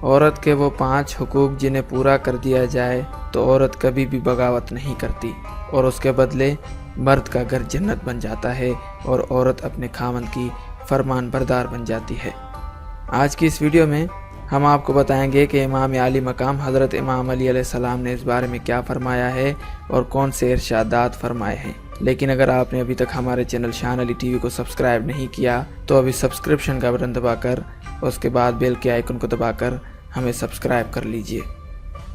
عورت کے وہ 5 حقوق جنہیں پورا کر دیا جائے تو عورت کبھی بھی بغاوت نہیں کرتی اور اس کے بدلے مرد کا گھر جنت بن جاتا ہے اور عورت اپنے خاوند کی فرمان بردار بن جاتی ہے۔ آج کی اس ویڈیو میں ہم آپ کو بتائیں گے کہ امام عالی مقام حضرت امام علی علیہ السلام نے اس بارے میں کیا فرمایا ہے اور کون سے ارشادات فرمائے ہیں۔ لیکن اگر آپ نے ابھی تک ہمارے چینل شان علی ٹی وی کو سبسکرائب نہیں کیا تو ابھی سبسکرپشن کا بٹن دبا کر اس کے بعد بیل کے آئیکن کو دبا کر ہمیں سبسکرائب کر لیجئے۔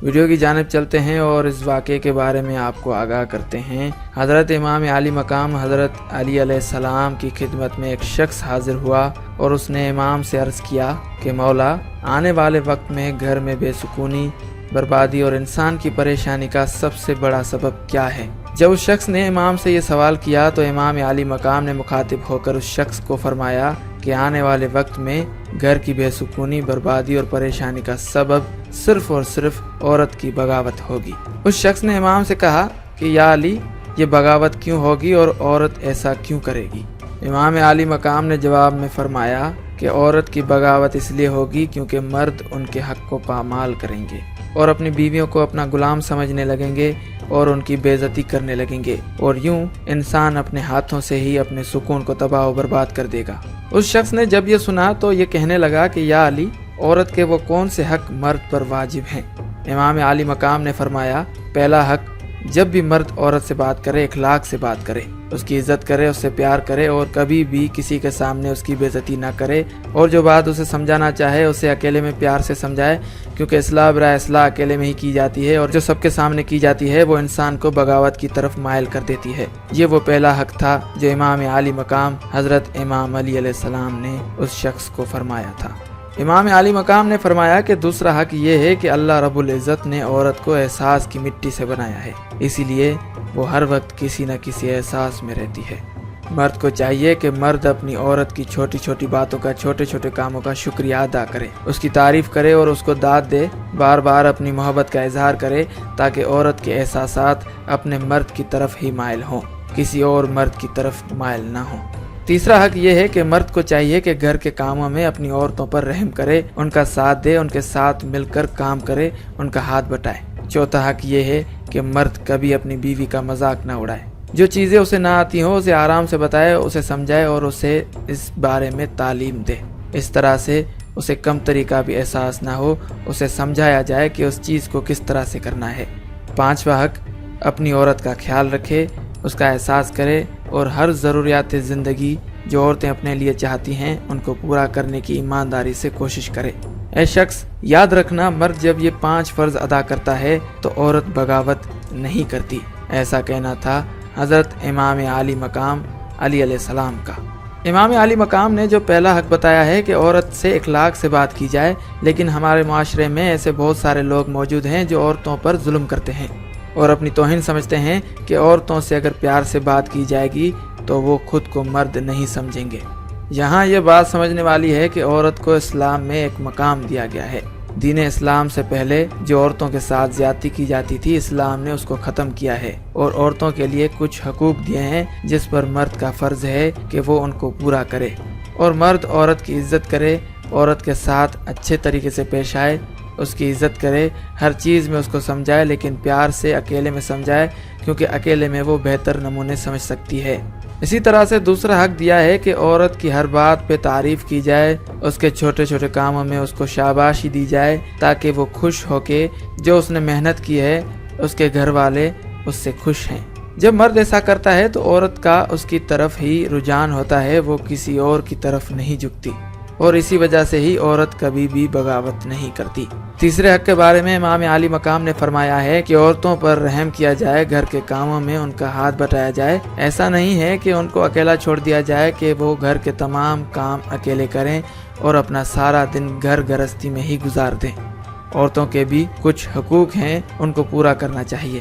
ویڈیو کی جانب چلتے ہیں اور اس واقعے کے بارے میں آپ کو آگاہ کرتے ہیں۔ حضرت امام عالی مقام حضرت علی علیہ السلام کی خدمت میں ایک شخص حاضر ہوا اور اس نے امام سے عرض کیا کہ مولا، آنے والے وقت میں گھر میں بے سکونی، بربادی اور انسان کی پریشانی کا سب سے بڑا سبب کیا ہے؟ جب اس شخص نے امام سے یہ سوال کیا تو امام عالی مقام نے مخاطب ہو کر اس شخص کو فرمایا کہ آنے والے وقت میں گھر کی بے سکونی، بربادی اور پریشانی کا سبب صرف اور صرف عورت کی بغاوت ہوگی۔ اس شخص نے امام سے کہا کہ یا علی، یہ بغاوت کیوں ہوگی اور عورت ایسا کیوں کرے گی؟ امام عالی مقام نے جواب میں فرمایا کہ عورت کی بغاوت اس لیے ہوگی کیونکہ مرد ان کے حق کو پامال کریں گے اور اپنی بیویوں کو اپنا غلام سمجھنے لگیں گے اور ان کی بے عزتی کرنے لگیں گے، اور یوں انسان اپنے ہاتھوں سے ہی اپنے سکون کو تباہ و برباد کر دے گا۔ اس شخص نے جب یہ سنا تو یہ کہنے لگا کہ یا علی، عورت کے وہ کون سے حق مرد پر واجب ہیں؟ امام عالی مقام نے فرمایا، پہلا حق، جب بھی مرد عورت سے بات کرے اخلاق سے بات کرے، اس کی عزت کرے، اس سے پیار کرے اور کبھی بھی کسی کے سامنے اس کی بے عزتی نہ کرے، اور جو بات اسے سمجھانا چاہے اسے اکیلے میں پیار سے سمجھائے، کیونکہ اصلاح برائے اصلاح اکیلے میں ہی کی جاتی ہے اور جو سب کے سامنے کی جاتی ہے وہ انسان کو بغاوت کی طرف مائل کر دیتی ہے۔ یہ وہ پہلا حق تھا جو امام عالی مقام حضرت امام علی علیہ السلام نے اس شخص کو فرمایا تھا۔ امام عالی مقام نے فرمایا کہ دوسرا حق یہ ہے کہ اللہ رب العزت نے عورت کو احساس کی مٹی سے بنایا ہے، اسی لیے وہ ہر وقت کسی نہ کسی احساس میں رہتی ہے۔ مرد کو چاہیے کہ مرد اپنی عورت کی چھوٹی چھوٹی باتوں کا، چھوٹے چھوٹے کاموں کا شکریہ ادا کرے، اس کی تعریف کرے اور اس کو داد دے، بار بار اپنی محبت کا اظہار کرے تاکہ عورت کے احساسات اپنے مرد کی طرف ہی مائل ہوں، کسی اور مرد کی طرف مائل نہ ہوں۔ تیسرا حق یہ ہے کہ مرد کو چاہیے کہ گھر کے کاموں میں اپنی عورتوں پر رحم کرے، ان کا ساتھ دے، ان کے ساتھ مل کر کام کرے، ان کا ہاتھ بٹائے۔ چوتھا حق یہ ہے کہ مرد کبھی اپنی بیوی کا مذاق نہ اڑائے، جو چیزیں اسے نہ آتی ہوں اسے آرام سے بتائے، اسے سمجھائے اور اسے اس بارے میں تعلیم دے، اس طرح سے اسے کمتری کا بھی احساس نہ ہو، اسے سمجھایا جائے کہ اس چیز کو کس طرح سے کرنا ہے۔ پانچواں حق، اپنی عورت کا خیال رکھے، اس کا احساس کرے اور ہر ضروریات زندگی جو عورتیں اپنے لیے چاہتی ہیں ان کو پورا کرنے کی ایمانداری سے کوشش کرے۔ اے شخص، یاد رکھنا، مرد جب یہ 5 فرض ادا کرتا ہے تو عورت بغاوت نہیں کرتی۔ ایسا کہنا تھا حضرت امام عالی مقام علی علیہ السلام کا۔ امام عالی مقام نے جو پہلا حق بتایا ہے کہ عورت سے اخلاق سے بات کی جائے، لیکن ہمارے معاشرے میں ایسے بہت سارے لوگ موجود ہیں جو عورتوں پر ظلم کرتے ہیں اور اپنی توہین سمجھتے ہیں کہ عورتوں سے اگر پیار سے بات کی جائے گی تو وہ خود کو مرد نہیں سمجھیں گے۔ یہاں یہ بات سمجھنے والی ہے کہ عورت کو اسلام میں ایک مقام دیا گیا ہے۔ دین اسلام سے پہلے جو عورتوں کے ساتھ زیادتی کی جاتی تھی، اسلام نے اس کو ختم کیا ہے اور عورتوں کے لیے کچھ حقوق دیے ہیں جس پر مرد کا فرض ہے کہ وہ ان کو پورا کرے، اور مرد عورت کی عزت کرے، عورت کے ساتھ اچھے طریقے سے پیش آئے، اس کی عزت کرے، ہر چیز میں اس کو سمجھائے، لیکن پیار سے اکیلے میں سمجھائے، کیونکہ اکیلے میں وہ بہتر نمونے سمجھ سکتی ہے۔ اسی طرح سے دوسرا حق دیا ہے کہ عورت کی ہر بات پہ تعریف کی جائے، اس کے چھوٹے چھوٹے کاموں میں اس کو شاباشی دی جائے تاکہ وہ خوش ہو کے جو اس نے محنت کی ہے اس کے گھر والے اس سے خوش ہیں۔ جب مرد ایسا کرتا ہے تو عورت کا اس کی طرف ہی رجحان ہوتا ہے، وہ کسی اور کی طرف نہیں جھکتی، اور اسی وجہ سے ہی عورت کبھی بھی بغاوت نہیں کرتی۔ تیسرے حق کے بارے میں امام عالی مقام نے فرمایا ہے کہ عورتوں پر رحم کیا جائے، گھر کے کاموں میں ان کا ہاتھ بٹایا جائے۔ ایسا نہیں ہے کہ ان کو اکیلا چھوڑ دیا جائے کہ وہ گھر کے تمام کام اکیلے کریں اور اپنا سارا دن گھر گرہستی میں ہی گزار دیں۔ عورتوں کے بھی کچھ حقوق ہیں، ان کو پورا کرنا چاہیے۔